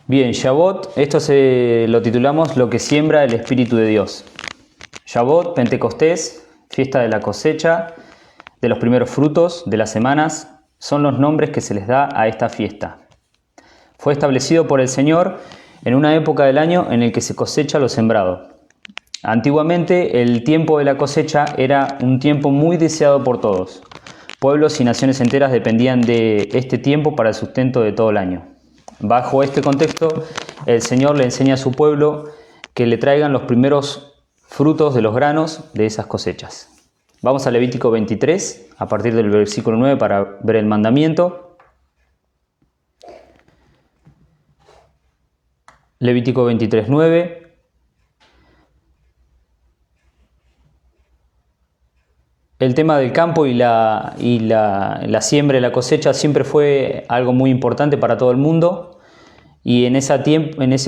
Bien, Shavuot, esto lo titulamos Lo que siembra el Espíritu de Dios. Shavuot, Pentecostés, fiesta de la cosecha, de los primeros frutos, de las semanas, son los nombres que se les da a esta fiesta. Fue establecido por el Señor en una época del año en el que se cosecha lo sembrado. Antiguamente, el tiempo de la cosecha era un tiempo muy deseado por todos. Pueblos y naciones enteras dependían de este tiempo para el sustento de todo el año. Bajo este contexto, el Señor le enseña a su pueblo que le traigan los primeros frutos de los granos de esas cosechas. Vamos a Levítico 23, a partir del versículo 9, para ver el mandamiento. Levítico 23, 9. El tema del campo y la siembra y la cosecha siempre fue algo muy importante para todo el mundo, y en ese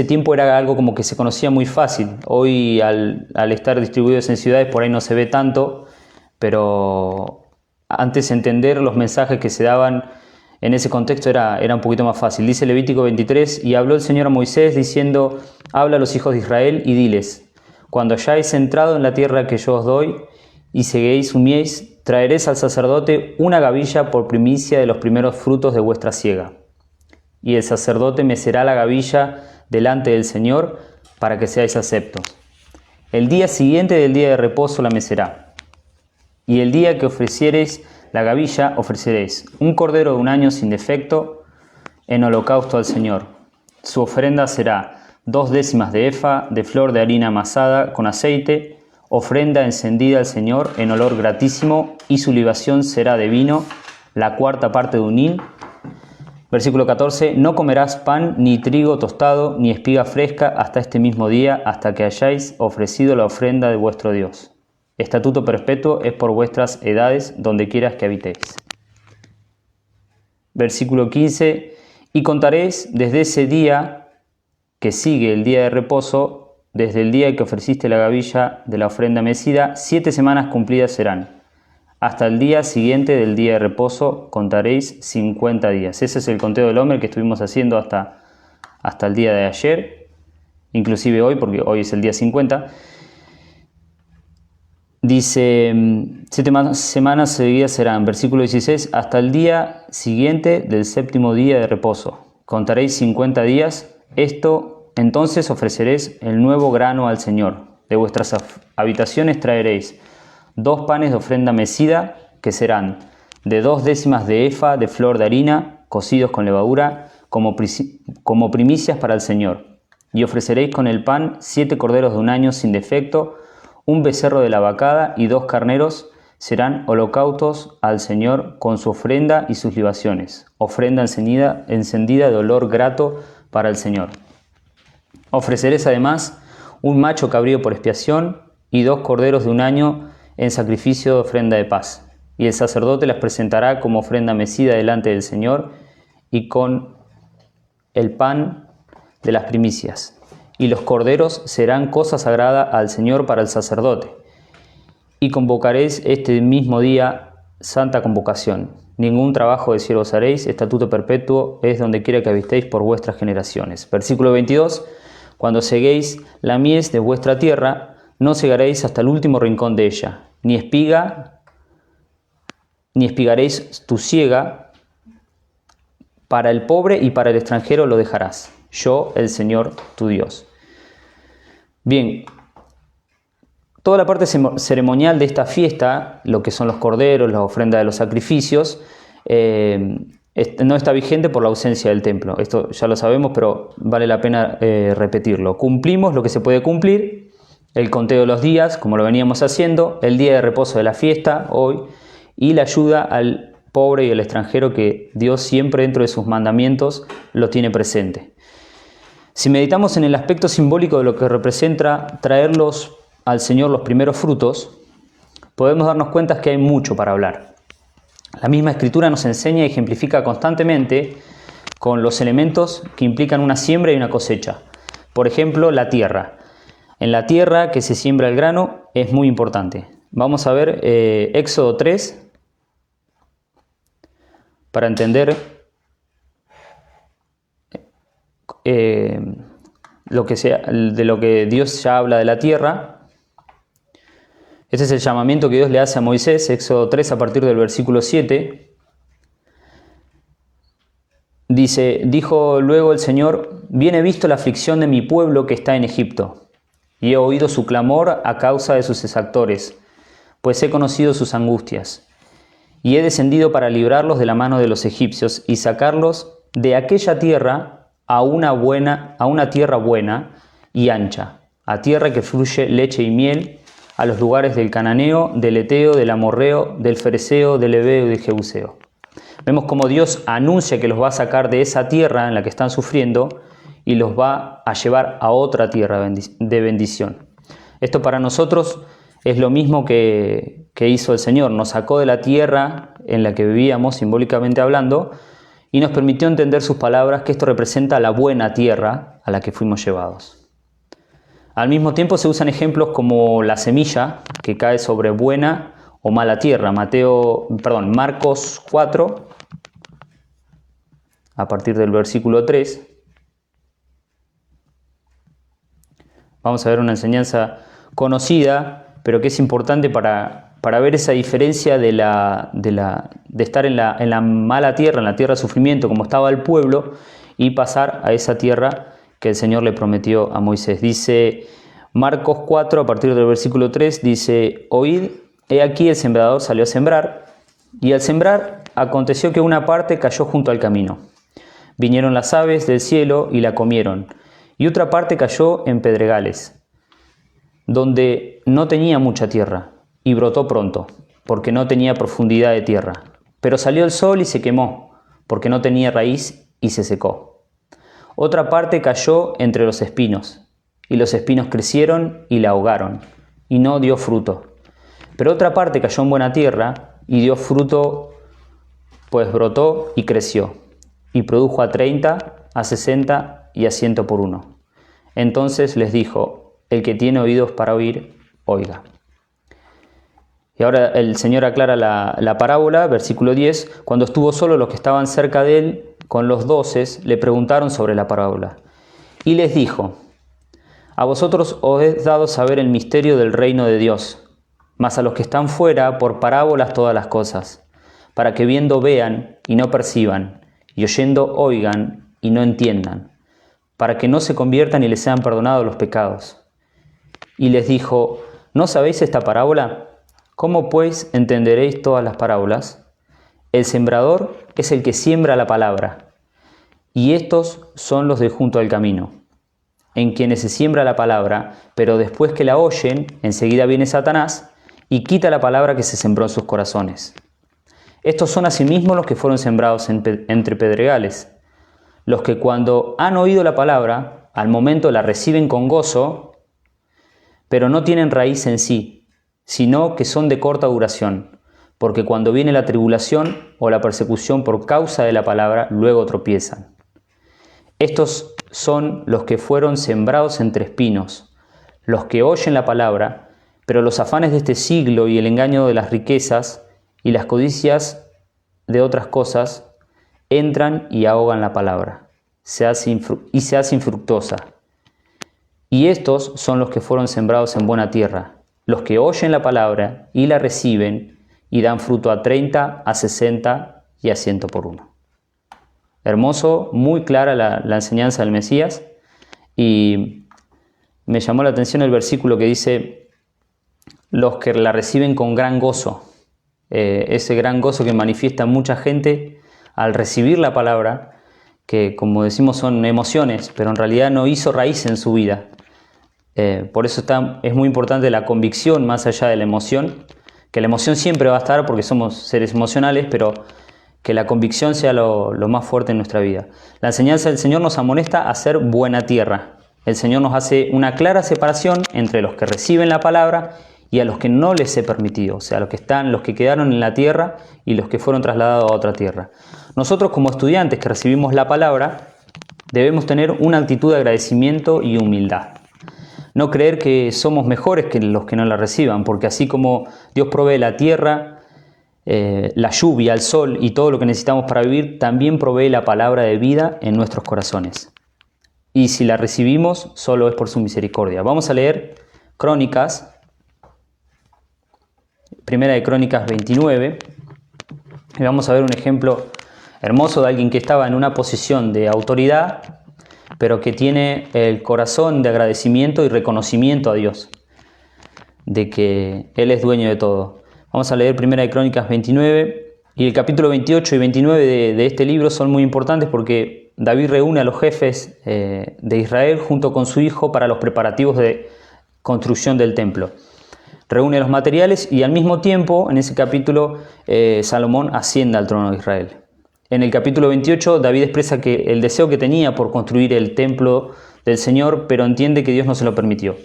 tiempo era algo como que se conocía muy fácil. Hoy al estar distribuidos en ciudades por ahí no se ve tanto, pero antes entender los mensajes que se daban en ese contexto era un poquito más fácil. Dice Levítico 23, y habló el Señor a Moisés diciendo: habla a los hijos de Israel y diles: cuando hayáis entrado en la tierra que yo os doy, y seguéis un mies, traeréis al sacerdote una gavilla por primicia de los primeros frutos de vuestra siega. Y el sacerdote mecerá la gavilla delante del Señor para que seáis aceptos. El día siguiente del día de reposo la mecerá. Y el día que ofreciereis la gavilla, ofreceréis un cordero de un año sin defecto en holocausto al Señor. Su ofrenda será 2 décimas de efa de flor de harina amasada con aceite, ofrenda encendida al Señor en olor gratísimo, y su libación será de vino, la 4ª parte de un hin. Versículo 14, no comerás pan, ni trigo tostado, ni espiga fresca hasta este mismo día, hasta que hayáis ofrecido la ofrenda de vuestro Dios. Estatuto perpetuo es por vuestras edades, donde quieras que habitéis. Versículo 15, y contaréis desde ese día que sigue el día de reposo, desde el día que ofreciste la gavilla de la ofrenda mecida, 7 semanas cumplidas serán. Hasta el día siguiente del día de reposo contaréis 50 días. Ese es el conteo del hombre que estuvimos haciendo hasta el día de ayer, inclusive hoy, porque hoy es el día 50. Dice, 7 semanas seguidas serán, versículo 16, hasta el día siguiente del 7º día de reposo. Contaréis 50 días. Entonces ofreceréis el nuevo grano al Señor. De vuestras habitaciones traeréis 2 panes de ofrenda mecida, que serán de 2 décimas de efa de flor de harina, cocidos con levadura, como primicias para el Señor. Y ofreceréis con el pan 7 corderos de un año sin defecto, un becerro de la vacada y 2 carneros, serán holocaustos al Señor con su ofrenda y sus libaciones, ofrenda encendida de olor grato para el Señor. Ofreceréis además un macho cabrío por expiación y 2 corderos de un año en sacrificio de ofrenda de paz. Y el sacerdote las presentará como ofrenda mecida delante del Señor y con el pan de las primicias. Y los corderos serán cosa sagrada al Señor para el sacerdote. Y convocaréis este mismo día santa convocación. Ningún trabajo de siervos haréis, estatuto perpetuo es donde quiera que habitéis por vuestras generaciones. Versículo 22. Cuando seguéis la mies de vuestra tierra, no segaréis hasta el último rincón de ella, ni espigaréis tu siega. Para el pobre y para el extranjero lo dejarás. Yo, el Señor, tu Dios. Bien, toda la parte ceremonial de esta fiesta, lo que son los corderos, la ofrenda de los sacrificios, no está vigente por la ausencia del templo. Esto ya lo sabemos, pero vale la pena repetirlo. Cumplimos lo que se puede cumplir, el conteo de los días, como lo veníamos haciendo, el día de reposo de la fiesta, hoy, y la ayuda al pobre y al extranjero, que Dios siempre dentro de sus mandamientos lo tiene presente. Si meditamos en el aspecto simbólico de lo que representa traerlos al Señor los primeros frutos, podemos darnos cuenta que hay mucho para hablar. La misma Escritura nos enseña y ejemplifica constantemente con los elementos que implican una siembra y una cosecha. Por ejemplo, la tierra. En la tierra que se siembra el grano es muy importante. Vamos a ver Éxodo 3 para entender de lo que Dios ya habla de la tierra. Este es el llamamiento que Dios le hace a Moisés, Éxodo 3, a partir del versículo 7. Dice, dijo luego el Señor, bien he visto la aflicción de mi pueblo que está en Egipto, y he oído su clamor a causa de sus exactores, pues he conocido sus angustias. Y he descendido para librarlos de la mano de los egipcios y sacarlos de aquella tierra a una tierra buena y ancha, a tierra que fluye leche y miel, a los lugares del cananeo, del eteo, del amorreo, del fereceo, del heveo y del jebuseo. Vemos cómo Dios anuncia que los va a sacar de esa tierra en la que están sufriendo y los va a llevar a otra tierra de bendición. Esto para nosotros es lo mismo que hizo el Señor. Nos sacó de la tierra en la que vivíamos, simbólicamente hablando, y nos permitió entender sus palabras, que esto representa la buena tierra a la que fuimos llevados. Al mismo tiempo se usan ejemplos como la semilla que cae sobre buena o mala tierra. Marcos 4, a partir del versículo 3. Vamos a ver una enseñanza conocida, pero que es importante para ver esa diferencia de estar en la mala tierra, en la tierra de sufrimiento, como estaba el pueblo, y pasar a esa tierra que el Señor le prometió a Moisés. Dice Marcos 4, a partir del versículo 3, dice, oíd, he aquí el sembrador salió a sembrar, y al sembrar aconteció que una parte cayó junto al camino. Vinieron las aves del cielo y la comieron, y otra parte cayó en pedregales, donde no tenía mucha tierra, y brotó pronto, porque no tenía profundidad de tierra. Pero salió el sol y se quemó, porque no tenía raíz y se secó. Otra parte cayó entre los espinos, y los espinos crecieron y la ahogaron, y no dio fruto. Pero otra parte cayó en buena tierra, y dio fruto, pues brotó y creció, y produjo a 30, a 60 y a 100 por uno. Entonces les dijo, el que tiene oídos para oír, oiga. Y ahora el Señor aclara la parábola, versículo 10, cuando estuvo solo los que estaban cerca de él, con los 12, le preguntaron sobre la parábola. Y les dijo, a vosotros os he dado saber el misterio del reino de Dios, mas a los que están fuera por parábolas todas las cosas, para que viendo vean y no perciban, y oyendo oigan y no entiendan, para que no se conviertan y les sean perdonados los pecados. Y les dijo, ¿no sabéis esta parábola? ¿Cómo pues entenderéis todas las parábolas? El sembrador es el que siembra la palabra, y estos son los de junto al camino, en quienes se siembra la palabra, pero después que la oyen, enseguida viene Satanás y quita la palabra que se sembró en sus corazones. Estos son asimismo los que fueron sembrados entre pedregales, los que cuando han oído la palabra, al momento la reciben con gozo, pero no tienen raíz en sí, sino que son de corta duración, porque cuando viene la tribulación o la persecución por causa de la palabra, luego tropiezan. Estos son los que fueron sembrados entre espinos, los que oyen la palabra, pero los afanes de este siglo y el engaño de las riquezas y las codicias de otras cosas entran y ahogan la palabra, se hace infructuosa. Y estos son los que fueron sembrados en buena tierra, los que oyen la palabra y la reciben y dan fruto a 30, a 60 y a 100 por uno. Hermoso, muy clara la enseñanza del Mesías, y me llamó la atención el versículo que dice, los que la reciben con gran gozo, ese gran gozo que manifiesta mucha gente al recibir la palabra, que como decimos son emociones, pero en realidad no hizo raíz en su vida. Por eso es muy importante la convicción más allá de la emoción, que la emoción siempre va a estar porque somos seres emocionales, pero que la convicción sea lo más fuerte en nuestra vida. La enseñanza del Señor nos amonesta a ser buena tierra. El Señor nos hace una clara separación entre los que reciben la palabra y a los que no les he permitido, o sea, los que quedaron en la tierra y los que fueron trasladados a otra tierra. Nosotros como estudiantes que recibimos la palabra debemos tener una actitud de agradecimiento y humildad. No creer que somos mejores que los que no la reciban, porque así como Dios provee la tierra, la lluvia, el sol y todo lo que necesitamos para vivir, también provee la palabra de vida en nuestros corazones. y si la recibimos, solo es por su misericordia. Vamos a leer Crónicas, Primera de Crónicas 29, y vamos a ver un ejemplo hermoso de alguien que estaba en una posición de autoridad, pero que tiene el corazón de agradecimiento y reconocimiento a Dios, de que Él es dueño de todo. Vamos a leer Primera de Crónicas 29, y el capítulo 28 y 29 de este libro son muy importantes porque David reúne a los jefes de Israel junto con su hijo para los preparativos de construcción del templo. Reúne los materiales y al mismo tiempo, en ese capítulo, Salomón asciende al trono de Israel. En el capítulo 28, David expresa que el deseo que tenía por construir el templo del Señor, pero entiende que Dios no se lo permitió.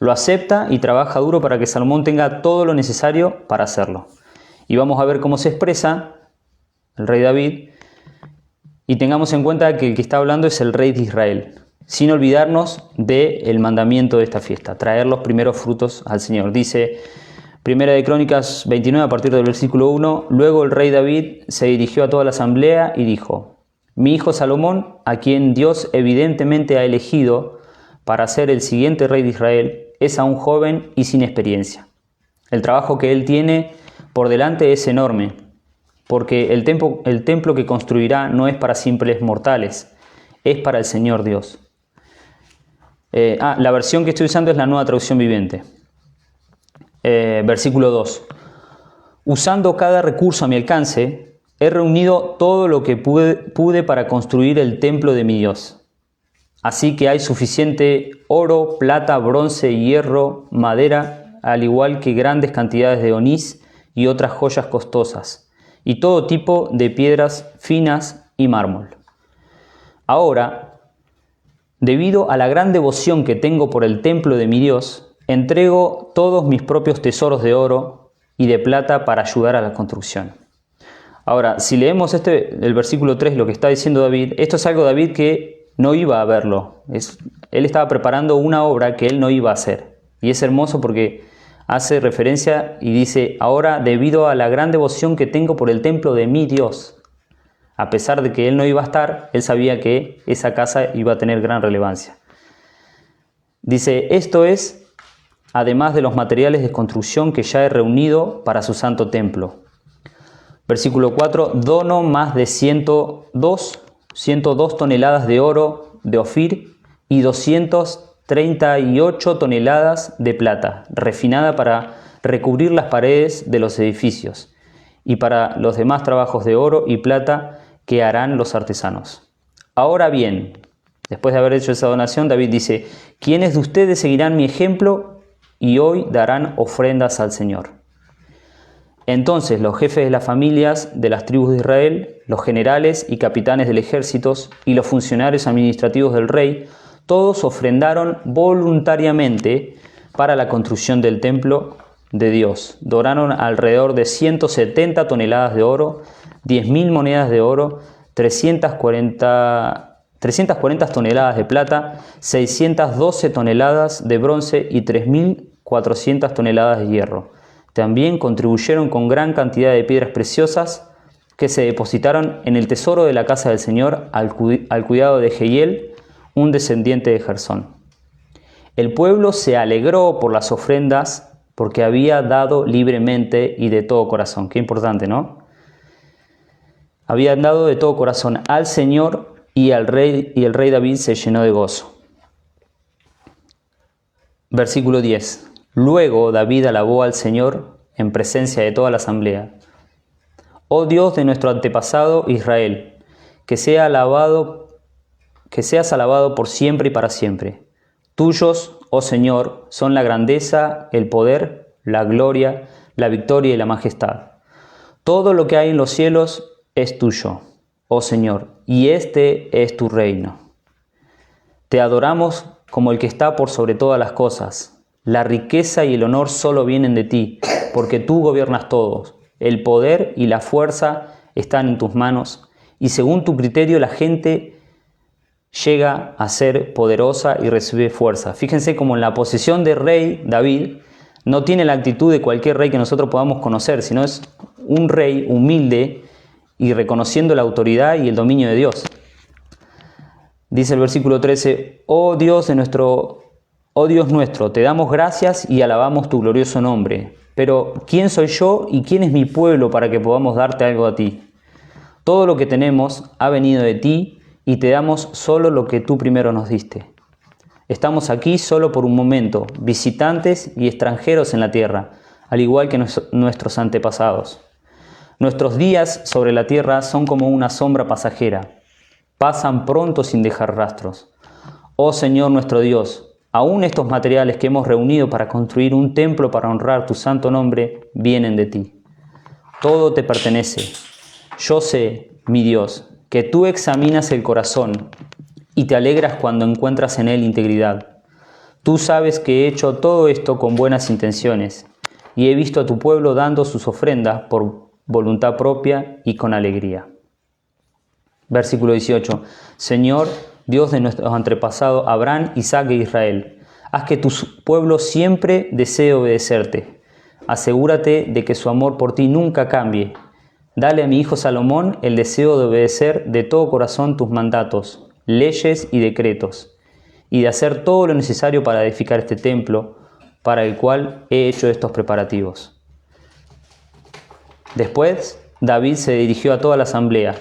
Lo acepta y trabaja duro para que Salomón tenga todo lo necesario para hacerlo. Y vamos a ver cómo se expresa el rey David. Y tengamos en cuenta que el que está hablando es el rey de Israel, sin olvidarnos del mandamiento de esta fiesta, traer los primeros frutos al Señor. Dice Primera de Crónicas 29, a partir del versículo 1, luego el rey David se dirigió a toda la asamblea y dijo: mi hijo Salomón, a quien Dios evidentemente ha elegido para ser el siguiente rey de Israel, es aún joven y sin experiencia. El trabajo que él tiene por delante es enorme, porque el templo que construirá no es para simples mortales, es para el Señor Dios. La versión que estoy usando es la Nueva Traducción Viviente. Versículo 2. Usando cada recurso a mi alcance, he reunido todo lo que pude para construir el templo de mi Dios. Así que hay suficiente oro, plata, bronce, hierro, madera, al igual que grandes cantidades de onís y otras joyas costosas, y todo tipo de piedras finas y mármol. Ahora, debido a la gran devoción que tengo por el templo de mi Dios, entrego todos mis propios tesoros de oro y de plata para ayudar a la construcción. Ahora, si leemos el versículo 3, lo que está diciendo David, esto es algo David que no iba a verlo. Él estaba preparando una obra que él no iba a hacer. Y es hermoso porque hace referencia y dice: ahora, debido a la gran devoción que tengo por el templo de mi Dios. A pesar de que él no iba a estar, él sabía que esa casa iba a tener gran relevancia. Dice: esto es, además de los materiales de construcción que ya he reunido para su santo templo. Versículo 4, dono más de 102 toneladas de oro de Ofir y 238 toneladas de plata, refinada para recubrir las paredes de los edificios, y para los demás trabajos de oro y plata que harán los artesanos. Ahora bien, después de haber hecho esa donación, David dice: ¿quiénes de ustedes seguirán mi ejemplo y hoy darán ofrendas al Señor? Entonces los jefes de las familias de las tribus de Israel, los generales y capitanes del ejército y los funcionarios administrativos del rey, todos ofrendaron voluntariamente para la construcción del templo de Dios. Donaron alrededor de 170 toneladas de oro, 10.000 monedas de oro, 340 toneladas de plata, 612 toneladas de bronce y 3.400 toneladas de hierro. También contribuyeron con gran cantidad de piedras preciosas que se depositaron en el tesoro de la casa del Señor al cuidado de Jehiel, un descendiente de Gersón. El pueblo se alegró por las ofrendas porque había dado libremente y de todo corazón. Qué importante, ¿no? Habían dado de todo corazón al Señor y el rey David se llenó de gozo. Versículo 10. Luego David alabó al Señor en presencia de toda la asamblea. Oh Dios de nuestro antepasado Israel, que seas alabado por siempre y para siempre. Tuyos, oh Señor, son la grandeza, el poder, la gloria, la victoria y la majestad. Todo lo que hay en los cielos es tuyo, oh Señor, y este es tu reino. Te adoramos como el que está por sobre todas las cosas. La riqueza y el honor solo vienen de ti, porque tú gobiernas todos. El poder y la fuerza están en tus manos, y según tu criterio la gente llega a ser poderosa y recibe fuerza. Fíjense cómo en la posición de rey David no tiene la actitud de cualquier rey que nosotros podamos conocer, sino es un rey humilde y reconociendo la autoridad y el dominio de Dios. Dice el versículo 13, oh Dios nuestro, te damos gracias y alabamos tu glorioso nombre. Pero ¿quién soy yo y quién es mi pueblo para que podamos darte algo a ti? Todo lo que tenemos ha venido de ti y te damos solo lo que tú primero nos diste. Estamos aquí solo por un momento, visitantes y extranjeros en la tierra, al igual que nuestros antepasados. Nuestros días sobre la tierra son como una sombra pasajera. Pasan pronto sin dejar rastros. Oh Señor nuestro Dios, aún estos materiales que hemos reunido para construir un templo para honrar tu santo nombre vienen de ti. Todo te pertenece. Yo sé, mi Dios, que tú examinas el corazón y te alegras cuando encuentras en él integridad. Tú sabes que he hecho todo esto con buenas intenciones y he visto a tu pueblo dando sus ofrendas por voluntad propia y con alegría. Versículo 18. Señor, Dios de nuestros antepasados Abraham, Isaac e Israel, haz que tu pueblo siempre desee obedecerte. Asegúrate de que su amor por ti nunca cambie. Dale a mi hijo Salomón el deseo de obedecer de todo corazón tus mandatos, leyes y decretos, y de hacer todo lo necesario para edificar este templo, para el cual he hecho estos preparativos. Después, David se dirigió a toda la asamblea.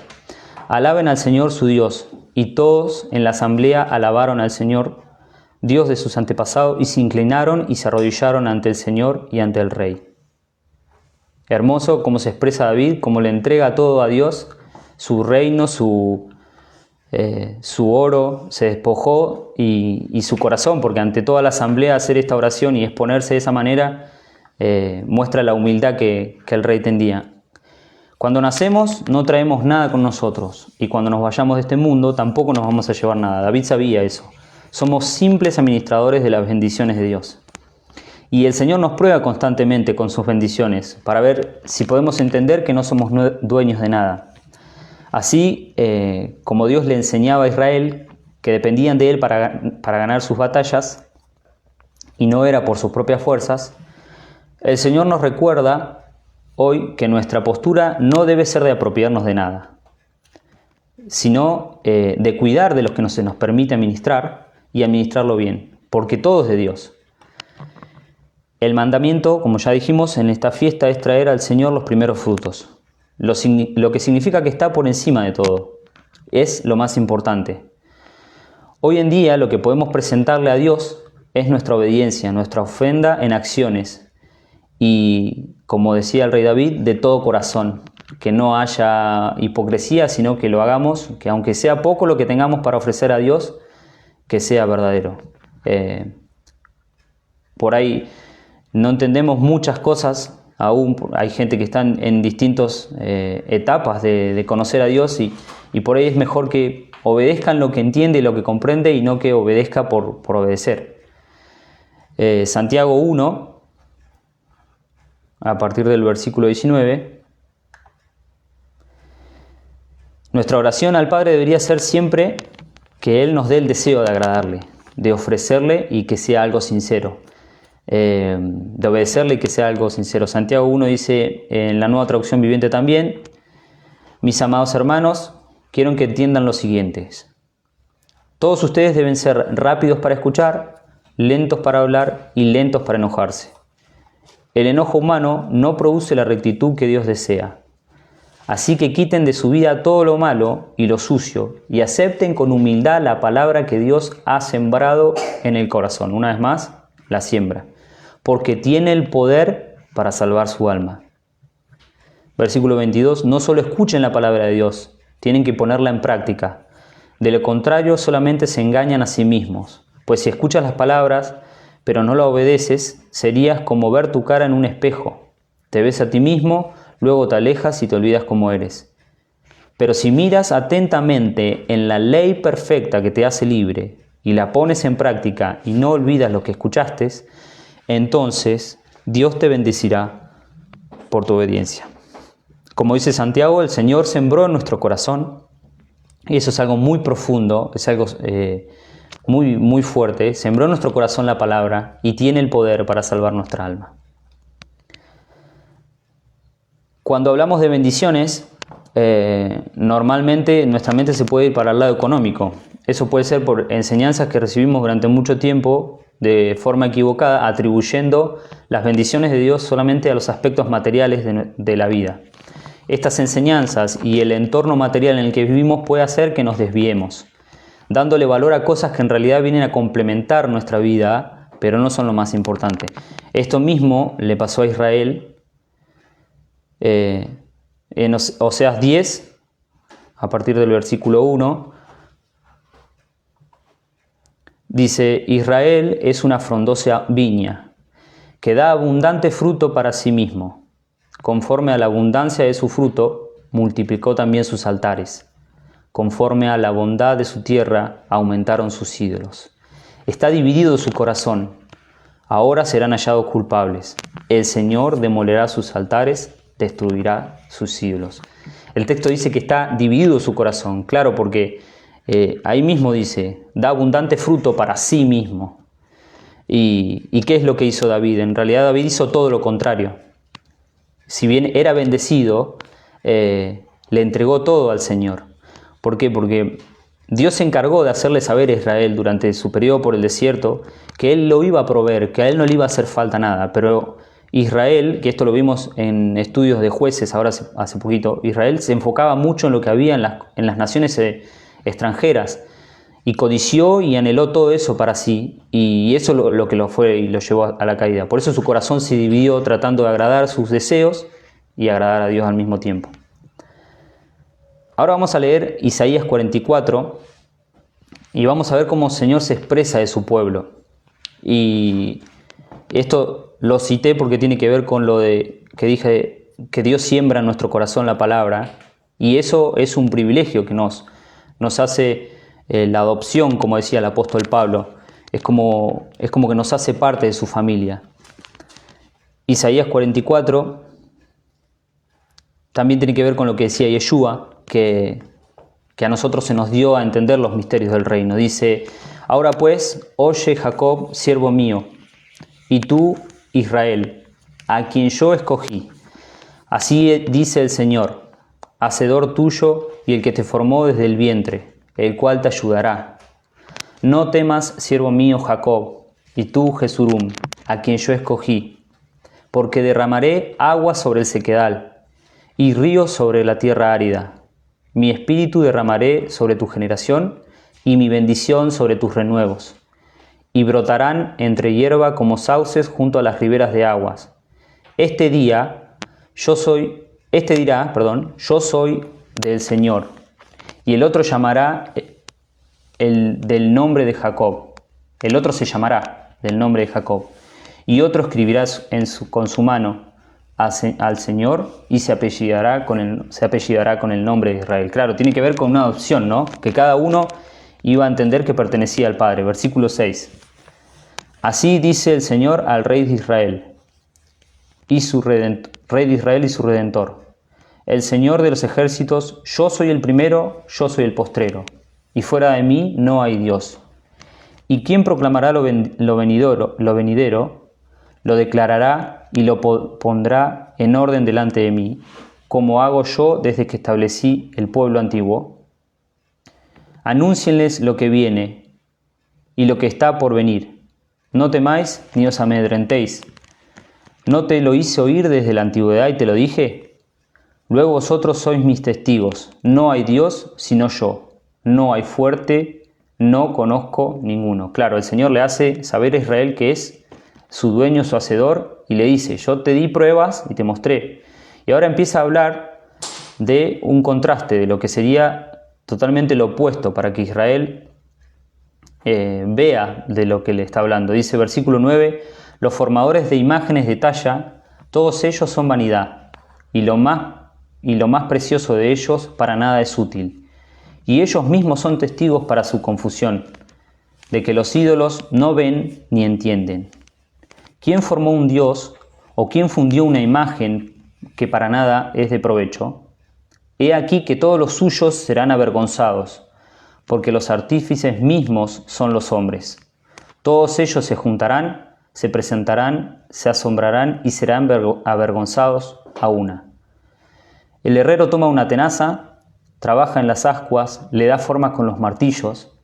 Alaben al Señor su Dios, y todos en la asamblea alabaron al Señor, Dios de sus antepasados, y se inclinaron y se arrodillaron ante el Señor y ante el Rey. Hermoso cómo se expresa David, cómo le entrega todo a Dios, su reino, su oro, se despojó y su corazón, porque ante toda la asamblea hacer esta oración y exponerse de esa manera muestra la humildad que el rey tenía. Cuando nacemos no traemos nada con nosotros y cuando nos vayamos de este mundo tampoco nos vamos a llevar nada. David sabía eso. Somos simples administradores de las bendiciones de Dios. Y el Señor nos prueba constantemente con sus bendiciones para ver si podemos entender que no somos dueños de nada. Así como Dios le enseñaba a Israel que dependían de Él para ganar sus batallas y no era por sus propias fuerzas, el Señor nos recuerda hoy que nuestra postura no debe ser de apropiarnos de nada, sino de cuidar de los que se nos permite administrar y administrarlo bien, porque todo es de Dios. El mandamiento, como ya dijimos, en esta fiesta es traer al Señor los primeros frutos, lo que significa que está por encima de todo, es lo más importante. Hoy en día lo que podemos presentarle a Dios es nuestra obediencia, nuestra ofrenda en acciones, y como decía el rey David, de todo corazón, que no haya hipocresía, sino que lo hagamos, que aunque sea poco lo que tengamos para ofrecer a Dios, que sea verdadero. Por ahí no entendemos muchas cosas, aún hay gente que está en distintas etapas de conocer a Dios y por ahí es mejor que obedezcan lo que entiende y lo que comprende y no que obedezca por obedecer. Santiago 1, a partir del versículo 19, nuestra oración al Padre debería ser siempre que Él nos dé el deseo de agradarle, de ofrecerle y que sea algo sincero, de obedecerle y que sea algo sincero. Santiago 1 dice en la Nueva Traducción Viviente también: mis amados hermanos, quiero que entiendan lo siguiente. Todos ustedes deben ser rápidos para escuchar, lentos para hablar y lentos para enojarse. El enojo humano no produce la rectitud que Dios desea. Así que quiten de su vida todo lo malo y lo sucio y acepten con humildad la palabra que Dios ha sembrado en el corazón. Una vez más, la siembra, porque tiene el poder para salvar su alma. Versículo 22, no solo escuchen la palabra de Dios, tienen que ponerla en práctica. De lo contrario, solamente se engañan a sí mismos, pues si escuchas las palabras pero no la obedeces, serías como ver tu cara en un espejo. Te ves a ti mismo, luego te alejas y te olvidas cómo eres. Pero si miras atentamente en la ley perfecta que te hace libre y la pones en práctica y no olvidas lo que escuchaste, entonces Dios te bendecirá por tu obediencia. Como dice Santiago, el Señor sembró en nuestro corazón, y eso es algo muy profundo, es algo muy fuerte. Sembró en nuestro corazón la palabra y tiene el poder para salvar nuestra alma. Cuando hablamos de bendiciones, normalmente nuestra mente se puede ir para el lado económico. Eso puede ser por enseñanzas que recibimos durante mucho tiempo de forma equivocada, atribuyendo las bendiciones de Dios solamente a los aspectos materiales de la vida. Estas enseñanzas y el entorno material en el que vivimos puede hacer que nos desviemos, dándole valor a cosas que en realidad vienen a complementar nuestra vida, pero no son lo más importante. Esto mismo le pasó a Israel en Oseas 10, a partir del versículo 1, dice: Israel es una frondosa viña, que da abundante fruto para sí mismo. Conforme a la abundancia de su fruto, multiplicó también sus altares. Conforme a la bondad de su tierra, aumentaron sus ídolos. Está dividido su corazón. Ahora serán hallados culpables. El Señor demolerá sus altares, destruirá sus ídolos. El texto dice que está dividido su corazón. Claro, porque ahí mismo dice, da abundante fruto para sí mismo. ¿Y qué es lo que hizo David? En realidad David hizo todo lo contrario. Si bien era bendecido, le entregó todo al Señor. ¿Por qué? Porque Dios se encargó de hacerle saber a Israel durante su periodo por el desierto que Él lo iba a proveer, que a Él no le iba a hacer falta nada. Pero Israel, que esto lo vimos en estudios de jueces ahora hace poquito, Israel se enfocaba mucho en lo que había en las naciones extranjeras y codició y anheló todo eso para sí, y eso lo que lo fue y lo llevó a la caída. Por eso su corazón se dividió tratando de agradar sus deseos y agradar a Dios al mismo tiempo. Ahora vamos a leer Isaías 44 y vamos a ver cómo el Señor se expresa de su pueblo. Y esto lo cité porque tiene que ver con lo de que dije, que Dios siembra en nuestro corazón la palabra, y eso es un privilegio que nos hace la adopción, como decía el apóstol Pablo. Es como que nos hace parte de su familia. Isaías 44 también tiene que ver con lo que decía Yeshua, que a nosotros se nos dio a entender los misterios del reino. Dice: ahora pues, oye Jacob, siervo mío, y tú, Israel, a quien yo escogí. Así dice el Señor, hacedor tuyo y el que te formó desde el vientre, el cual te ayudará. No temas, siervo mío Jacob, y tú, Jesurum, a quien yo escogí, porque derramaré agua sobre el sequedal y ríos sobre la tierra árida. Mi espíritu derramaré sobre tu generación y mi bendición sobre tus renuevos. Y brotarán entre hierba como sauces junto a las riberas de aguas. Este dirá, yo soy del Señor. Y el otro llamará del nombre de Jacob. El otro se llamará del nombre de Jacob. Y otro escribirá con su mano al Señor y se apellidará con el nombre de Israel. Claro, tiene que ver con una adopción, ¿no? Que cada uno iba a entender que pertenecía al Padre. Versículo 6. Así dice el Señor al Rey de Israel y su Redentor. El Señor de los ejércitos: yo soy el primero, yo soy el postrero, y fuera de mí no hay Dios. ¿Y quién proclamará lo venidero, lo declarará y lo pondrá en orden delante de mí, como hago yo desde que establecí el pueblo antiguo? Anúncienles lo que viene y lo que está por venir. No temáis ni os amedrentéis. ¿No te lo hice oír desde la antigüedad y te lo dije? Luego vosotros sois mis testigos. No hay Dios sino yo. No hay fuerte, no conozco ninguno. Claro, el Señor le hace saber a Israel que es su dueño, su hacedor, y le dice: yo te di pruebas y te mostré. Y ahora empieza a hablar de un contraste, de lo que sería totalmente lo opuesto, para que Israel vea de lo que le está hablando. Dice versículo 9: los formadores de imágenes de talla, todos ellos son vanidad, y lo más precioso de ellos para nada es útil. Y ellos mismos son testigos para su confusión, de que los ídolos no ven ni entienden. ¿Quién formó un Dios o quién fundió una imagen que para nada es de provecho? He aquí que todos los suyos serán avergonzados, porque los artífices mismos son los hombres. Todos ellos se juntarán, se presentarán, se asombrarán y serán avergonzados a una. El herrero toma una tenaza, trabaja en las ascuas, le da forma con los martillos,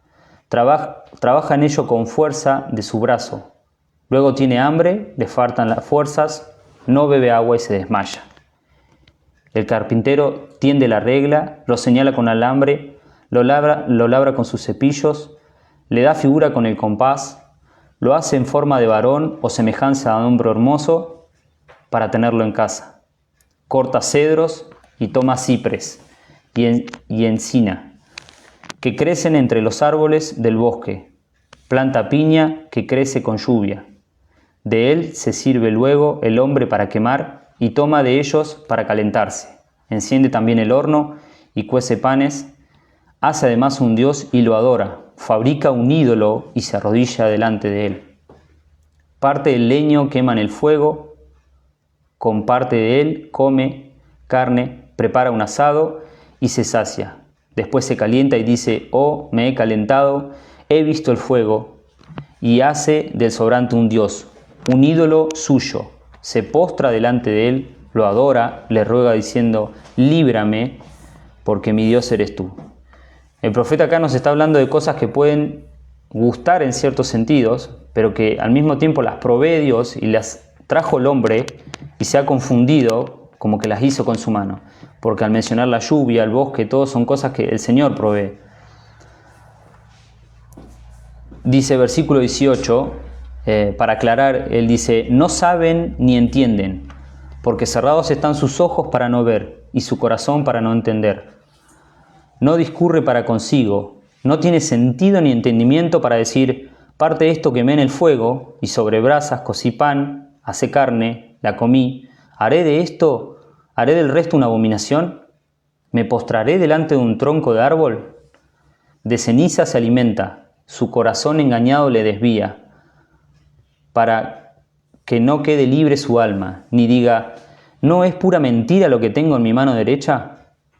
trabaja en ello con fuerza de su brazo. Luego tiene hambre, le faltan las fuerzas, no bebe agua y se desmaya. El carpintero tiende la regla, lo señala con alambre, lo labra con sus cepillos, le da figura con el compás, lo hace en forma de varón o semejanza a hombro hermoso para tenerlo en casa. Corta cedros y toma cipres y encina, que crecen entre los árboles del bosque. Planta piña que crece con lluvia. De él se sirve luego el hombre para quemar y toma de ellos para calentarse. Enciende también el horno y cuece panes. Hace además un dios y lo adora. Fabrica un ídolo y se arrodilla delante de él. Parte el leño quema en el fuego. Con parte de él come carne, prepara un asado y se sacia. Después se calienta y dice: oh, me he calentado, he visto el fuego, y hace del sobrante un dios, un ídolo suyo. Se postra delante de él, lo adora, le ruega diciendo: líbrame, porque mi Dios eres tú. El profeta acá nos está hablando de cosas que pueden gustar en ciertos sentidos, pero que al mismo tiempo las provee Dios y las trajo el hombre y se ha confundido como que las hizo con su mano. Porque al mencionar la lluvia, el bosque, todo son cosas que el Señor provee. Dice versículo 18, para aclarar, él dice: no saben ni entienden, porque cerrados están sus ojos para no ver y su corazón para no entender. No discurre para consigo, no tiene sentido ni entendimiento para decir: parte esto quemé en el fuego, y sobre brasas cocí pan, hacé carne, la comí, haré del resto una abominación, me postraré delante de un tronco de árbol. De ceniza se alimenta, su corazón engañado le desvía, para que no quede libre su alma, ni diga: ¿no es pura mentira lo que tengo en mi mano derecha?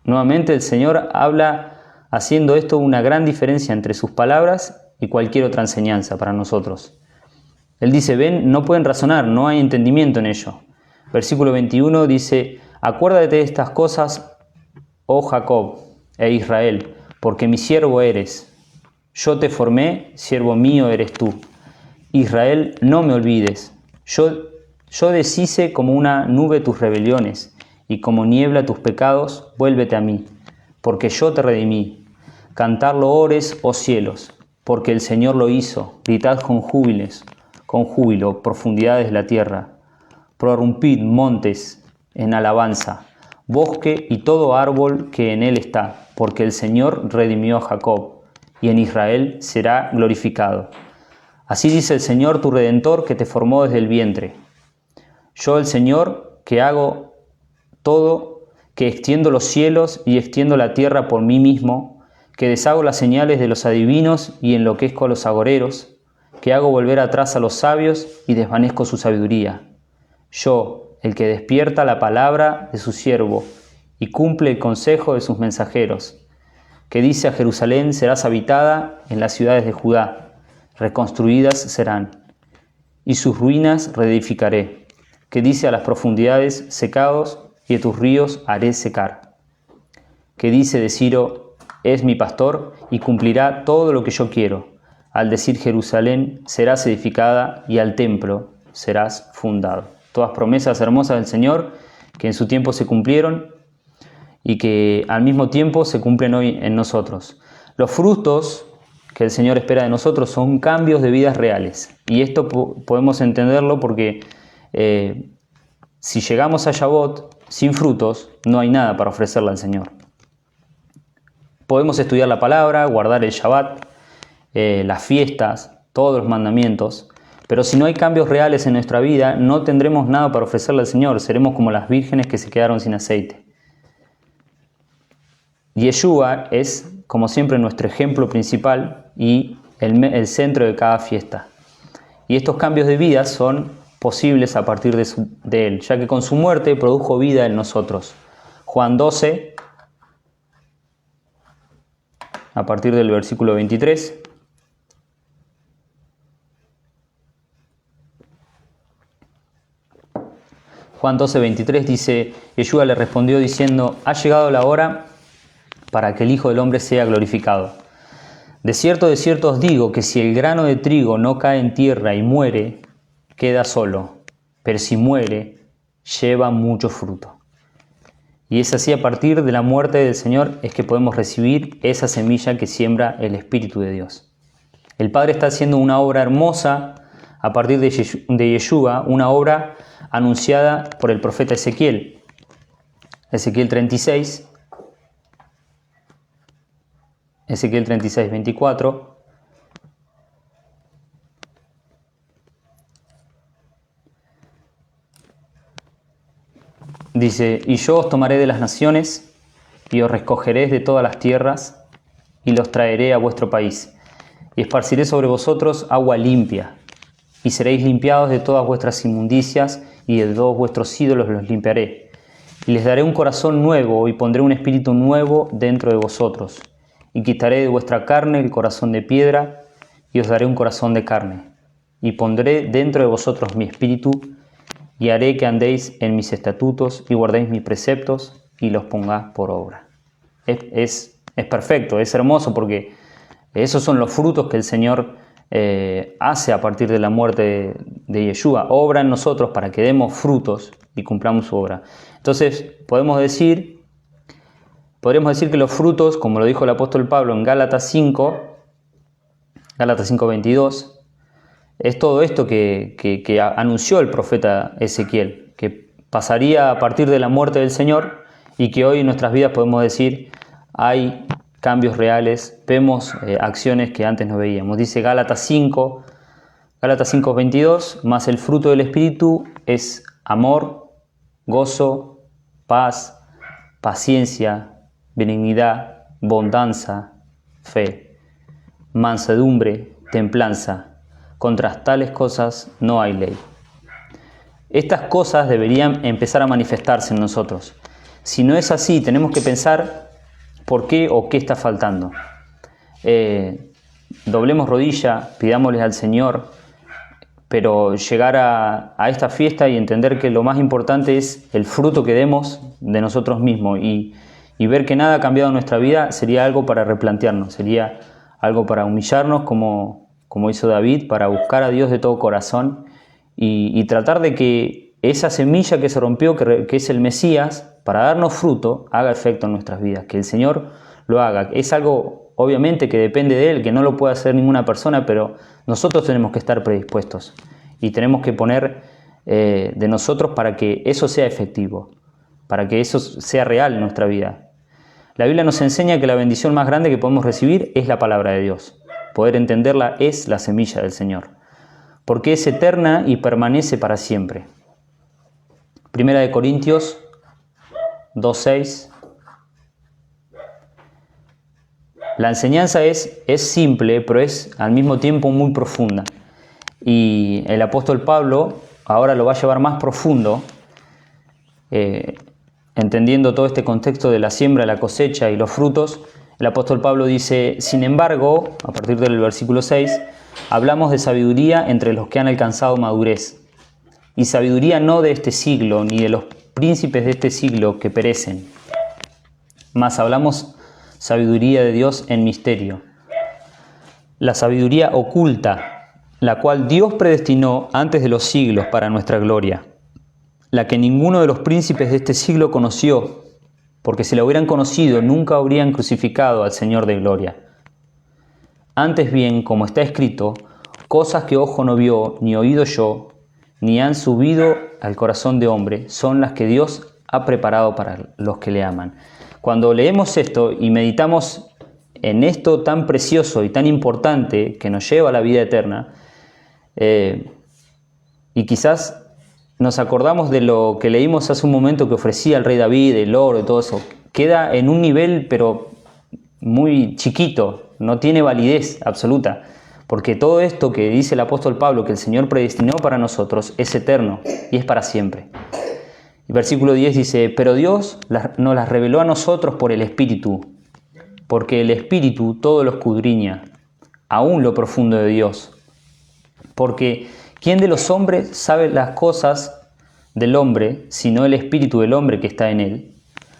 Nuevamente el Señor habla haciendo esto una gran diferencia entre sus palabras y cualquier otra enseñanza para nosotros. Él dice: ven, no pueden razonar, no hay entendimiento en ello. Versículo 21 dice: acuérdate de estas cosas, oh Jacob e Israel, porque mi siervo eres. Yo te formé, siervo mío eres tú. Israel, no me olvides. Yo deshice como una nube tus rebeliones, y como niebla tus pecados, vuélvete a mí, porque yo te redimí. Cantad loores, oh cielos, porque el Señor lo hizo. Gritad con júbilo, profundidades de la tierra. Prorrumpid, montes, en alabanza, bosque y todo árbol que en él está, porque el Señor redimió a Jacob, y en Israel será glorificado. Así dice el Señor tu Redentor, que te formó desde el vientre. Yo, el Señor, que hago todo, que extiendo los cielos y extiendo la tierra por mí mismo, que deshago las señales de los adivinos y enloquezco a los agoreros, que hago volver atrás a los sabios y desvanezco su sabiduría. Yo, el que despierta la palabra de su siervo y cumple el consejo de sus mensajeros, que dice a Jerusalén: serás habitada, en las ciudades de Judá, reconstruidas serán, y sus ruinas reedificaré, que dice a las profundidades: secados, y de tus ríos haré secar. Que dice de Ciro: es mi pastor y cumplirá todo lo que yo quiero. Al decir Jerusalén: serás edificada, y al templo serás fundado. Todas promesas hermosas del Señor que en su tiempo se cumplieron y que al mismo tiempo se cumplen hoy en nosotros. Los frutos que el Señor espera de nosotros son cambios de vidas reales. Y esto podemos entenderlo porque si llegamos a Shavuot sin frutos, no hay nada para ofrecerle al Señor. Podemos estudiar la palabra, guardar el Shabbat, las fiestas, todos los mandamientos, pero si no hay cambios reales en nuestra vida, no tendremos nada para ofrecerle al Señor. Seremos como las vírgenes que se quedaron sin aceite. Yeshua es, como siempre, nuestro ejemplo principal y el centro de cada fiesta. Y estos cambios de vida son posibles a partir de Él, ya que con su muerte produjo vida en nosotros. Juan 12, a partir del versículo 23. Juan 12:23 dice, Yeshua le respondió diciendo, ha llegado la hora para que el Hijo del Hombre sea glorificado. De cierto os digo que si el grano de trigo no cae en tierra y muere, queda solo, pero si muere, lleva mucho fruto. Y es así, a partir de la muerte del Señor es que podemos recibir esa semilla que siembra el Espíritu de Dios. El Padre está haciendo una obra hermosa a partir de Yeshua, una obra anunciada por el profeta Ezequiel. Ezequiel 36, 24. Dice, y yo os tomaré de las naciones, y os recogeré de todas las tierras, y los traeré a vuestro país, y esparciré sobre vosotros agua limpia, y seréis limpiados de todas vuestras inmundicias, y de todos vuestros ídolos los limpiaré. Y les daré un corazón nuevo, y pondré un espíritu nuevo dentro de vosotros, y quitaré de vuestra carne el corazón de piedra, y os daré un corazón de carne, y pondré dentro de vosotros mi espíritu, y haré que andéis en mis estatutos y guardéis mis preceptos y los pongáis por obra. Es perfecto, es hermoso, porque esos son los frutos que el Señor hace a partir de la muerte de Yeshua. Obra en nosotros para que demos frutos y cumplamos su obra. Entonces podríamos decir que los frutos, como lo dijo el apóstol Pablo en Gálatas 5:22, es todo esto que anunció el profeta Ezequiel, que pasaría a partir de la muerte del Señor, y que hoy en nuestras vidas podemos decir hay cambios reales, vemos acciones que antes no veíamos. Dice Gálatas 5:22, mas el fruto del Espíritu es amor, gozo, paz, paciencia, benignidad, bondanza, fe, mansedumbre, templanza. Contra tales cosas no hay ley. Estas cosas deberían empezar a manifestarse en nosotros. Si no es así, tenemos que pensar por qué o qué está faltando. Doblemos rodilla, pidámosles al Señor, pero llegar a esta fiesta y entender que lo más importante es el fruto que demos de nosotros mismos, y ver que nada ha cambiado en nuestra vida sería algo para replantearnos, sería algo para humillarnos como hizo David, para buscar a Dios de todo corazón y tratar de que esa semilla que se rompió, que es el Mesías, para darnos fruto, haga efecto en nuestras vidas, que el Señor lo haga. Es algo obviamente que depende de Él, que no lo puede hacer ninguna persona, pero nosotros tenemos que estar predispuestos y tenemos que poner de nosotros para que eso sea efectivo, para que eso sea real en nuestra vida. La Biblia nos enseña que la bendición más grande que podemos recibir es la palabra de Dios. Poder entenderla es la semilla del Señor, porque es eterna y permanece para siempre. Primera de Corintios 2:6. La enseñanza es simple, pero es al mismo tiempo muy profunda. Y el apóstol Pablo ahora lo va a llevar más profundo, entendiendo todo este contexto de la siembra, la cosecha y los frutos. El apóstol Pablo dice, sin embargo, a partir del versículo 6, hablamos de sabiduría entre los que han alcanzado madurez, y sabiduría no de este siglo, ni de los príncipes de este siglo que perecen, mas hablamos sabiduría de Dios en misterio, la sabiduría oculta, la cual Dios predestinó antes de los siglos para nuestra gloria, la que ninguno de los príncipes de este siglo conoció, porque si la hubieran conocido, nunca habrían crucificado al Señor de gloria. Antes bien, como está escrito, cosas que ojo no vio, ni oído oyó, ni han subido al corazón de hombre, son las que Dios ha preparado para los que le aman. Cuando leemos esto y meditamos en esto tan precioso y tan importante que nos lleva a la vida eterna, y quizás nos acordamos de lo que leímos hace un momento que ofrecía el rey David, el oro y todo eso, queda en un nivel pero muy chiquito, no tiene validez absoluta, porque todo esto que dice el apóstol Pablo, que el Señor predestinó para nosotros, es eterno y es para siempre. El versículo 10 dice, pero Dios nos las reveló a nosotros por el Espíritu, porque el Espíritu todo lo escudriña, aún lo profundo de Dios. Porque ¿quién de los hombres sabe las cosas del hombre, sino el espíritu del hombre que está en él,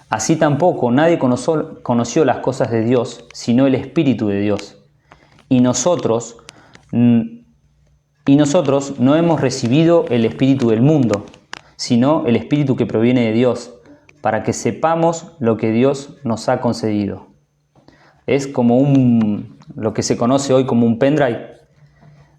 así tampoco nadie conoció las cosas de Dios, sino el espíritu de Dios. Y nosotros no hemos recibido el espíritu del mundo, sino el espíritu que proviene de Dios, para que sepamos lo que Dios nos ha concedido. Es como lo que se conoce hoy como un pendrive.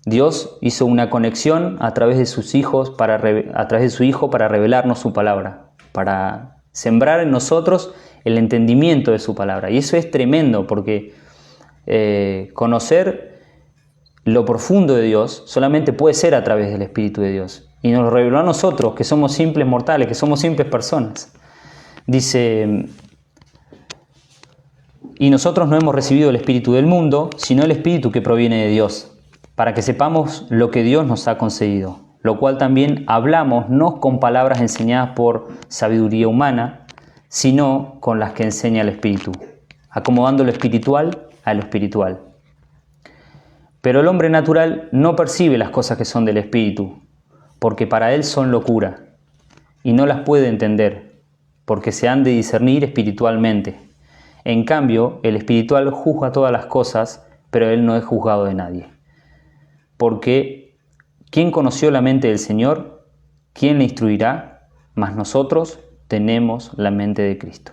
Dios hizo una conexión a través de sus hijos, a través de su Hijo, para revelarnos su palabra, para sembrar en nosotros el entendimiento de su palabra. Y eso es tremendo, porque conocer lo profundo de Dios solamente puede ser a través del Espíritu de Dios. Y nos lo reveló a nosotros, que somos simples mortales, que somos simples personas. Dice: y nosotros no hemos recibido el espíritu del mundo, sino el espíritu que proviene de Dios, para que sepamos lo que Dios nos ha concedido, lo cual también hablamos no con palabras enseñadas por sabiduría humana, sino con las que enseña el Espíritu, acomodando lo espiritual a lo espiritual. Pero el hombre natural no percibe las cosas que son del Espíritu, porque para él son locura, y no las puede entender, porque se han de discernir espiritualmente. En cambio, el espiritual juzga todas las cosas, pero él no es juzgado de nadie. Porque, ¿quién conoció la mente del Señor? ¿Quién le instruirá? Mas nosotros tenemos la mente de Cristo.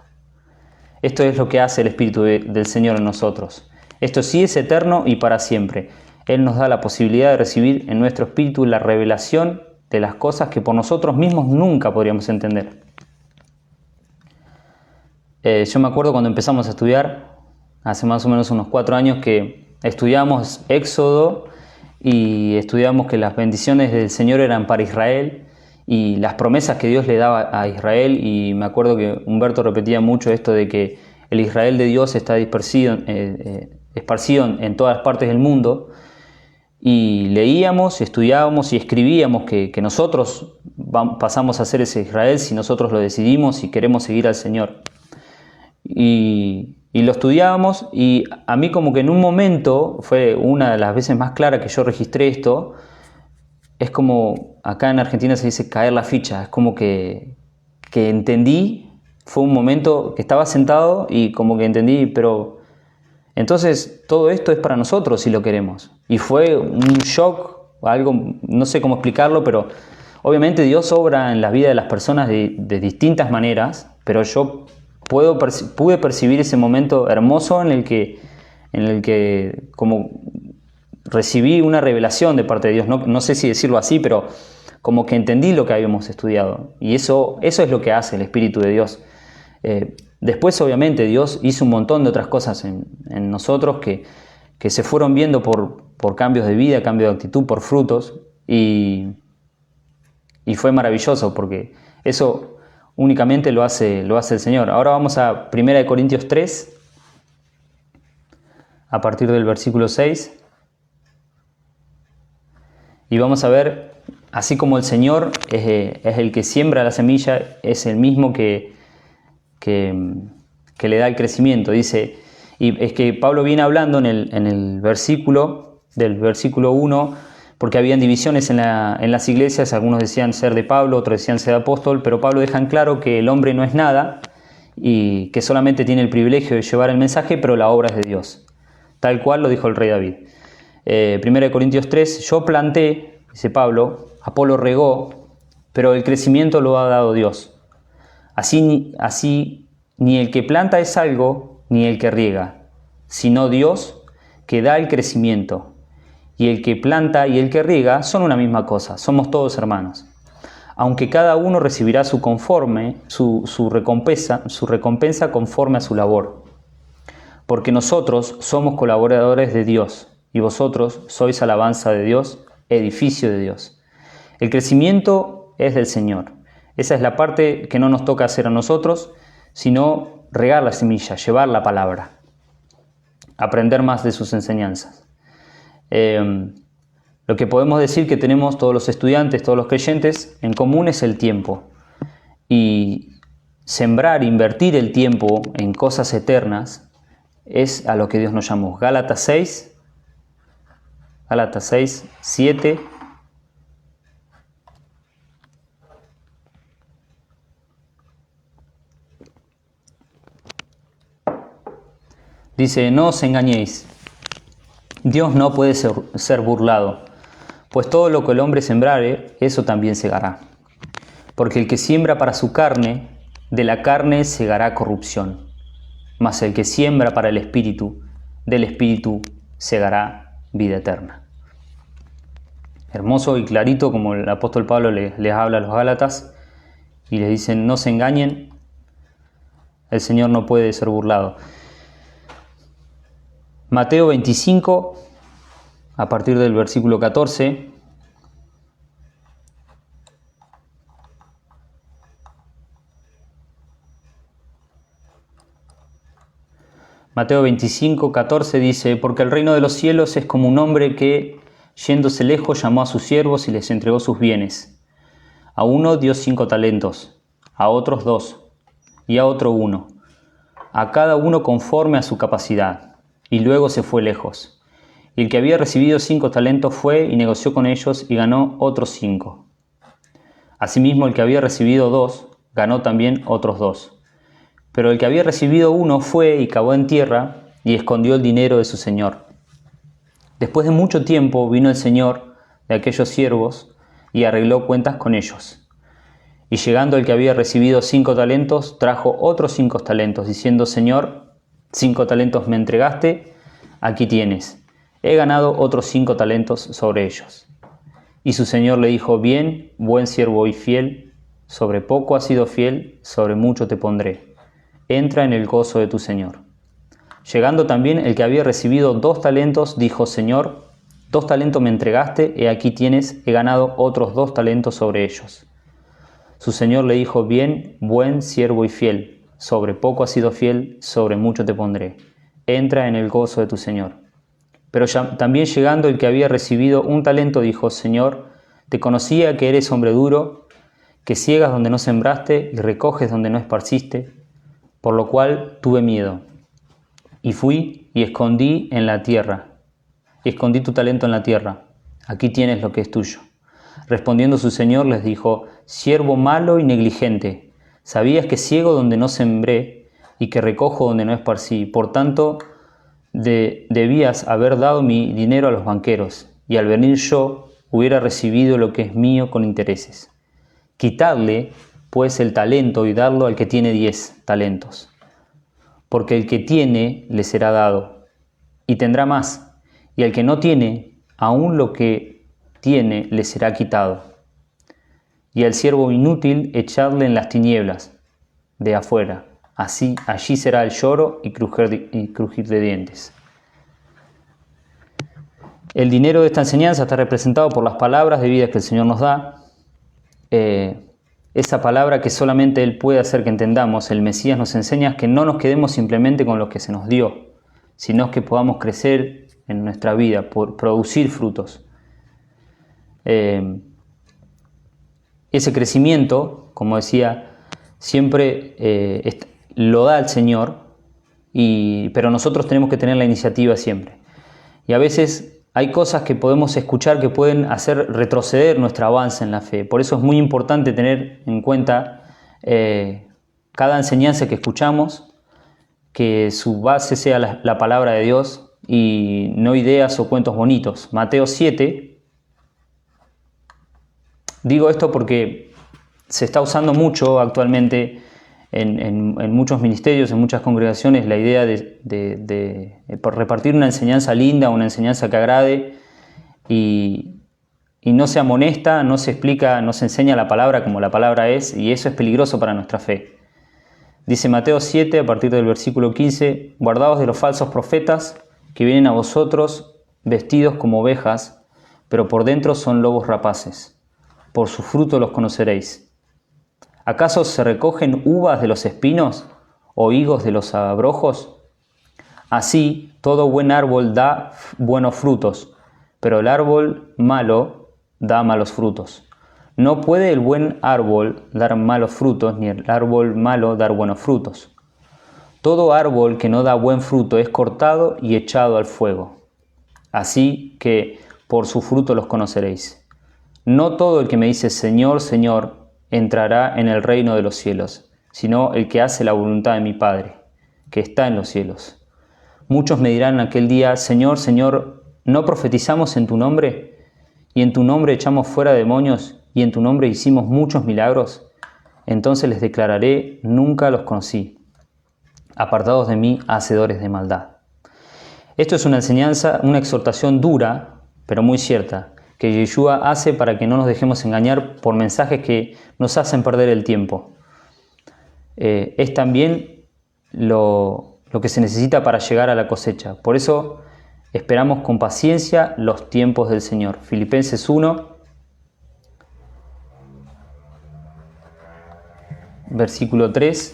Esto es lo que hace el Espíritu del Señor en nosotros. Esto sí es eterno y para siempre. Él nos da la posibilidad de recibir en nuestro espíritu la revelación de las cosas que por nosotros mismos nunca podríamos entender. Yo me acuerdo cuando empezamos a estudiar, hace más o menos unos 4 años, que estudiamos Éxodo y estudiamos que las bendiciones del Señor eran para Israel y las promesas que Dios le daba a Israel. Y me acuerdo que Humberto repetía mucho esto de que el Israel de Dios está esparcido en todas partes del mundo. Y leíamos, estudiábamos y escribíamos que nosotros pasamos a ser ese Israel si nosotros lo decidimos y queremos seguir al Señor. Y lo estudiábamos, y a mí como que en un momento, fue una de las veces más claras que yo registré esto, es como, acá en Argentina se dice caer la ficha, es como que entendí, fue un momento que estaba sentado y como que entendí, pero entonces todo esto es para nosotros si lo queremos. Y fue un shock, algo, no sé cómo explicarlo, pero obviamente Dios obra en la vida de las personas de distintas maneras, pero yo pude percibir ese momento hermoso en el que como recibí una revelación de parte de Dios, no sé si decirlo así, pero como que entendí lo que habíamos estudiado. Y eso es lo que hace el Espíritu de Dios. Después, obviamente, Dios hizo un montón de otras cosas en nosotros que se fueron viendo por cambios de vida, cambio de actitud, por frutos, y fue maravilloso, porque eso únicamente lo hace el Señor. Ahora vamos a 1 Corintios 3, a partir del versículo 6, y vamos a ver, así como el Señor es el que siembra la semilla, es el mismo que le da el crecimiento. Dice, y es que Pablo viene hablando en el versículo, del versículo 1, porque habían divisiones en las iglesias, algunos decían ser de Pablo, otros decían ser de apóstol, pero Pablo deja en claro que el hombre no es nada y que solamente tiene el privilegio de llevar el mensaje, pero la obra es de Dios, tal cual lo dijo el rey David. 1 Corintios 3, yo planté, dice Pablo, Apolo regó, pero el crecimiento lo ha dado Dios. Así ni el que planta es algo, ni el que riega, sino Dios que da el crecimiento. Y el que planta y el que riega son una misma cosa, somos todos hermanos. Aunque cada uno recibirá su recompensa conforme a su labor. Porque nosotros somos colaboradores de Dios, y vosotros sois alabanza de Dios, edificio de Dios. El crecimiento es del Señor. Esa es la parte que no nos toca hacer a nosotros, sino regar la semilla, llevar la palabra, aprender más de sus enseñanzas. Lo que podemos decir que tenemos todos los estudiantes, todos los creyentes, en común es el tiempo. Y sembrar, invertir el tiempo en cosas eternas es a lo que Dios nos llamó. Gálatas 6, 7. Dice, no os engañéis, Dios no puede ser burlado, pues todo lo que el hombre sembrare, eso también segará. Porque el que siembra para su carne, de la carne segará corrupción, mas el que siembra para el Espíritu, del Espíritu segará vida eterna. Hermoso y clarito como el apóstol Pablo les habla a los Gálatas y les dicen, no se engañen, el Señor no puede ser burlado. Mateo 25, a partir del versículo 14. Mateo 25, 14 dice, porque el reino de los cielos es como un hombre que, yéndose lejos, llamó a sus siervos y les entregó sus bienes. A uno dio 5 talentos, a otros 2, y a otro 1, a cada uno conforme a su capacidad, y luego se fue lejos. Y el que había recibido 5 talentos fue y negoció con ellos y ganó otros 5. Asimismo, el que había recibido 2, ganó también otros 2. Pero el que había recibido 1 fue y cavó en tierra y escondió el dinero de su señor. Después de mucho tiempo vino el señor de aquellos siervos y arregló cuentas con ellos. Y llegando el que había recibido 5 talentos, trajo otros 5 talentos, diciendo, Señor, 5 talentos me entregaste, aquí tienes. He ganado otros 5 talentos sobre ellos. Y su señor le dijo, bien, buen siervo y fiel, sobre poco has sido fiel, sobre mucho te pondré. Entra en el gozo de tu señor. Llegando también el que había recibido 2 talentos, dijo, Señor, 2 talentos me entregaste, he aquí tienes, he ganado otros 2 talentos sobre ellos. Su señor le dijo, bien, buen siervo y fiel, sobre poco has sido fiel, sobre mucho te pondré. Entra en el gozo de tu señor. Pero también llegando el que había recibido 1 talento, dijo, Señor, te conocía que eres hombre duro, que ciegas donde no sembraste y recoges donde no esparciste, por lo cual tuve miedo. Y fui y escondí en la tierra, y escondí tu talento en la tierra. Aquí tienes lo que es tuyo. Respondiendo su señor les dijo, siervo malo y negligente, sabías que ciego donde no sembré y que recojo donde no esparcí. Por tanto, debías haber dado mi dinero a los banqueros, y al venir yo hubiera recibido lo que es mío con intereses. Quitadle, pues, el talento y dadlo al que tiene 10 talentos. Porque el que tiene le será dado, y tendrá más, y al que no tiene, aún lo que tiene le será quitado. Y al siervo inútil echadle en las tinieblas de afuera, allí será el lloro y crujir de dientes. El dinero de esta enseñanza está representado por las palabras de vida que el Señor nos da. Esa palabra que solamente Él puede hacer que entendamos, el Mesías nos enseña que no nos quedemos simplemente con lo que se nos dio, sino que podamos crecer en nuestra vida, por producir frutos. Ese crecimiento, como decía, siempre lo da el Señor, pero nosotros tenemos que tener la iniciativa siempre. Y a veces hay cosas que podemos escuchar que pueden hacer retroceder nuestro avance en la fe. Por eso es muy importante tener en cuenta cada enseñanza que escuchamos, que su base sea la palabra de Dios y no ideas o cuentos bonitos. Mateo 7. Digo esto porque se está usando mucho actualmente en muchos ministerios, en muchas congregaciones, la idea de repartir una enseñanza linda, una enseñanza que agrade y no se amonesta, no se explica, no se enseña la palabra como la palabra es, y eso es peligroso para nuestra fe. Dice Mateo 7, a partir del versículo 15, guardaos de los falsos profetas que vienen a vosotros vestidos como ovejas, pero por dentro son lobos rapaces. Por su fruto los conoceréis. ¿Acaso se recogen uvas de los espinos o higos de los abrojos? Así, todo buen árbol da buenos frutos, pero el árbol malo da malos frutos. No puede el buen árbol dar malos frutos, ni el árbol malo dar buenos frutos. Todo árbol que no da buen fruto es cortado y echado al fuego. Así que por su fruto los conoceréis. No todo el que me dice Señor, Señor, entrará en el reino de los cielos, sino el que hace la voluntad de mi Padre, que está en los cielos. Muchos me dirán en aquel día: Señor, Señor, ¿no profetizamos en tu nombre? ¿Y en tu nombre echamos fuera demonios? ¿Y en tu nombre hicimos muchos milagros? Entonces les declararé: nunca los conocí. Apartados de mí, hacedores de maldad. Esto es una enseñanza, una exhortación dura, pero muy cierta, que Yeshua hace para que no nos dejemos engañar por mensajes que nos hacen perder el tiempo. Es también lo que se necesita para llegar a la cosecha. Por eso esperamos con paciencia los tiempos del Señor. Filipenses 1, versículo 3.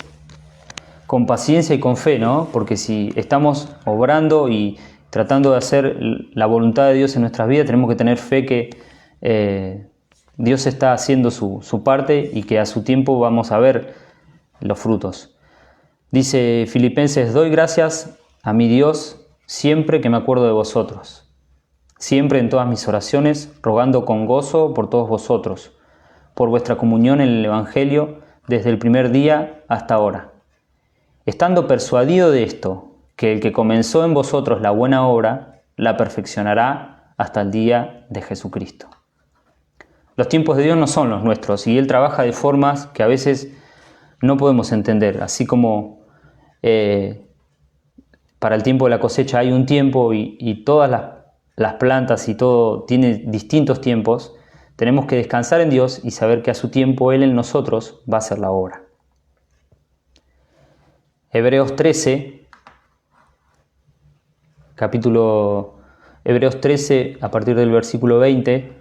Con paciencia y con fe, ¿no? Porque si estamos obrando y tratando de hacer la voluntad de Dios en nuestras vidas, tenemos que tener fe que Dios está haciendo su parte y que a su tiempo vamos a ver los frutos. Dice Filipenses: doy gracias a mi Dios siempre que me acuerdo de vosotros, siempre en todas mis oraciones, rogando con gozo por todos vosotros, por vuestra comunión en el Evangelio desde el primer día hasta ahora. Estando persuadido de esto, que el que comenzó en vosotros la buena obra, la perfeccionará hasta el día de Jesucristo. Los tiempos de Dios no son los nuestros y Él trabaja de formas que a veces no podemos entender. Así como para el tiempo de la cosecha hay un tiempo y todas las plantas y todo tiene distintos tiempos, tenemos que descansar en Dios y saber que a su tiempo Él en nosotros va a hacer la obra. Hebreos 13, Hebreos 13, a partir del versículo 20.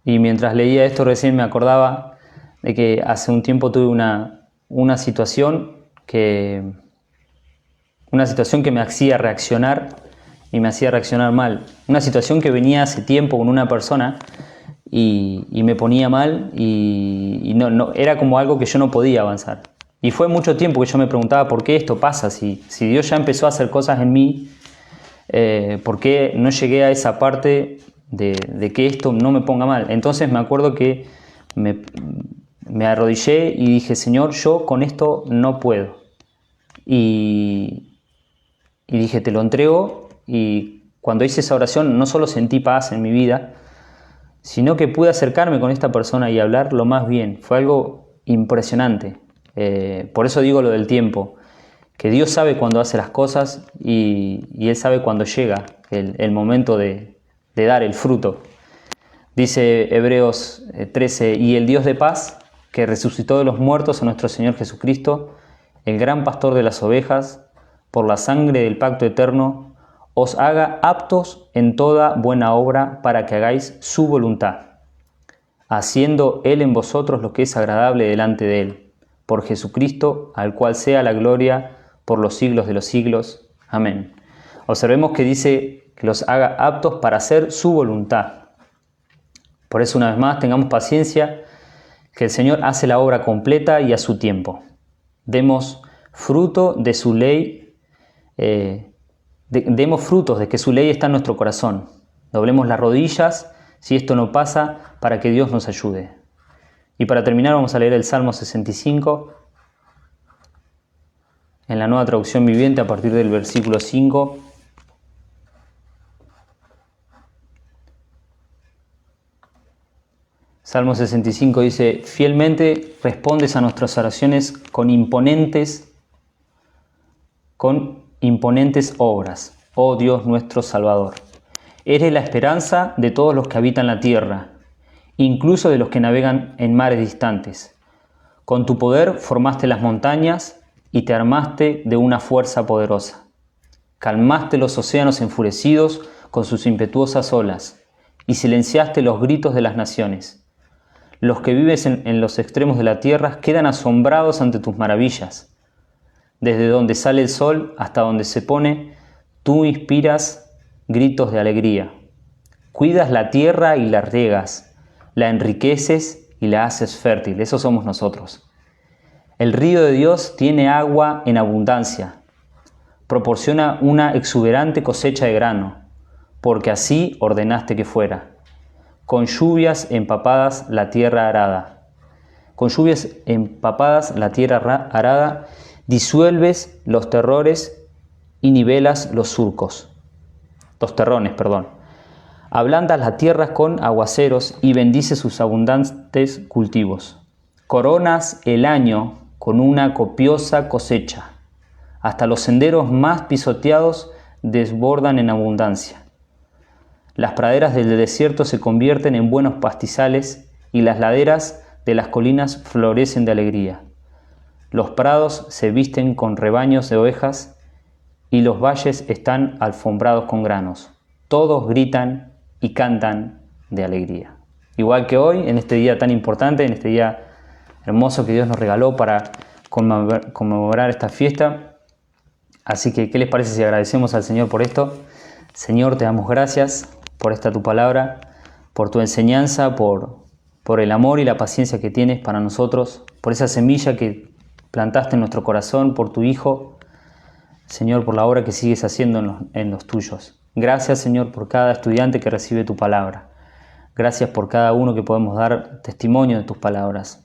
Y mientras leía esto recién me acordaba de que hace un tiempo tuve una situación que me hacía reaccionar y me hacía reaccionar mal. Una situación que venía hace tiempo con una persona y me ponía mal y no, era como algo que yo no podía avanzar. Y fue mucho tiempo que yo me preguntaba por qué esto pasa, si Dios ya empezó a hacer cosas en mí, por qué no llegué a esa parte de que esto no me ponga mal. Entonces me acuerdo que me arrodillé y dije: Señor, yo con esto no puedo. Y dije: te lo entrego. Y cuando hice esa oración no solo sentí paz en mi vida, sino que pude acercarme con esta persona y hablar lo más bien. Fue algo impresionante. Por eso digo lo del tiempo, que Dios sabe cuándo hace las cosas y Él sabe cuándo llega el momento de dar el fruto. Dice Hebreos 13: y el Dios de paz, que resucitó de los muertos a nuestro Señor Jesucristo, el gran pastor de las ovejas, por la sangre del pacto eterno, os haga aptos en toda buena obra para que hagáis su voluntad, haciendo Él en vosotros lo que es agradable delante de Él, por Jesucristo, al cual sea la gloria por los siglos de los siglos. Amén. Observemos que dice que los haga aptos para hacer su voluntad. Por eso, una vez más, tengamos paciencia, que el Señor hace la obra completa y a su tiempo. Demos fruto de su ley, demos frutos de que su ley está en nuestro corazón. Doblemos las rodillas, si esto no pasa, para que Dios nos ayude. Y para terminar vamos a leer el Salmo 65, en la Nueva Traducción Viviente, a partir del versículo 5. Salmo 65 dice: fielmente respondes a nuestras oraciones con imponentes obras, oh Dios nuestro Salvador. Eres la esperanza de todos los que habitan la tierra, incluso de los que navegan en mares distantes. Con tu poder formaste las montañas y te armaste de una fuerza poderosa. Calmaste los océanos enfurecidos con sus impetuosas olas y silenciaste los gritos de las naciones. Los que vives en los extremos de la tierra quedan asombrados ante tus maravillas. Desde donde sale el sol hasta donde se pone, tú inspiras gritos de alegría. Cuidas la tierra y la riegas, la enriqueces y la haces fértil. Eso somos nosotros. El río de Dios tiene agua en abundancia. Proporciona una exuberante cosecha de grano, porque así ordenaste que fuera. Con lluvias empapadas la tierra arada. Con lluvias empapadas la tierra arada, disuelves los terrores y nivelas los surcos. Los terrones, perdón. Ablandas las tierras con aguaceros y bendices sus abundantes cultivos. Coronas el año con una copiosa cosecha. Hasta los senderos más pisoteados desbordan en abundancia. Las praderas del desierto se convierten en buenos pastizales y las laderas de las colinas florecen de alegría. Los prados se visten con rebaños de ovejas y los valles están alfombrados con granos. Todos gritan y cantan de alegría. Igual que hoy, en este día tan importante, en este día hermoso que Dios nos regaló para conmemorar esta fiesta. Así que, ¿qué les parece si agradecemos al Señor por esto? Señor, te damos gracias por esta tu palabra, por tu enseñanza, por el amor y la paciencia que tienes para nosotros, por esa semilla que plantaste en nuestro corazón, por tu Hijo, Señor, por la obra que sigues haciendo en los tuyos. Gracias, Señor, por cada estudiante que recibe tu palabra. Gracias por cada uno que podemos dar testimonio de tus palabras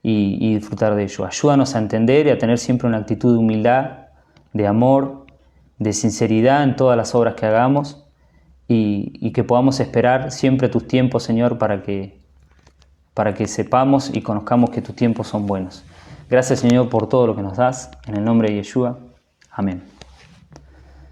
y disfrutar de ello. Ayúdanos a entender y a tener siempre una actitud de humildad, de amor, de sinceridad en todas las obras que hagamos y que podamos esperar siempre tus tiempos, Señor, para que sepamos y conozcamos que tus tiempos son buenos. Gracias, Señor, por todo lo que nos das. En el nombre de Yeshua. Amén.